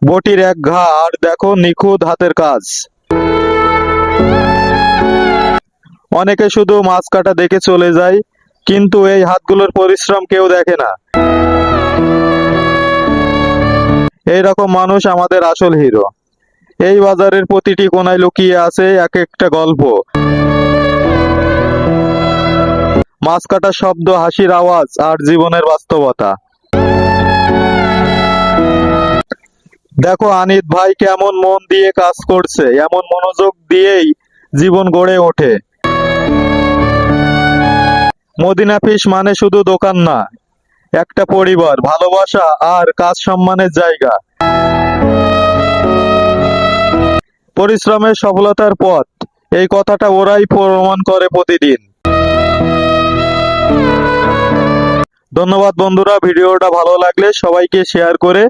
বটির এক ঘা আর দেখো নিখুঁত হাতের কাজ। অনেকে শুধু মাছ কাটা দেখে চলে যায়, কিন্তু এই হাতগুলোর পরিশ্রম কেউ দেখে না। এই রকম মানুষ আমাদের আসল হিরো। এই বাজারের প্রতিটি কোণায় লুকিয়ে আছে এক একটা গল্প। মাছ কাটার শব্দ, হাসির আওয়াজ আর জীবনের বাস্তবতা। দেখো আনিত ভাই কেমন মন দিয়ে কাজ করছে, এমন মনোযোগ দিয়েই জীবন গড়ে ওঠে। মদিনা ফিশ মানে শুধু দোকান না, একটা পরিবার, ভালোবাসা আর কাজ সম্মানের জায়গা। পরিশ্রমের সফলতার পথ, এই কথাটা ওরাই প্রমাণ করে প্রতিদিন। ধন্যবাদ বন্ধুরা, ভিডিওটা ভালো লাগলে সবাইকে শেয়ার করে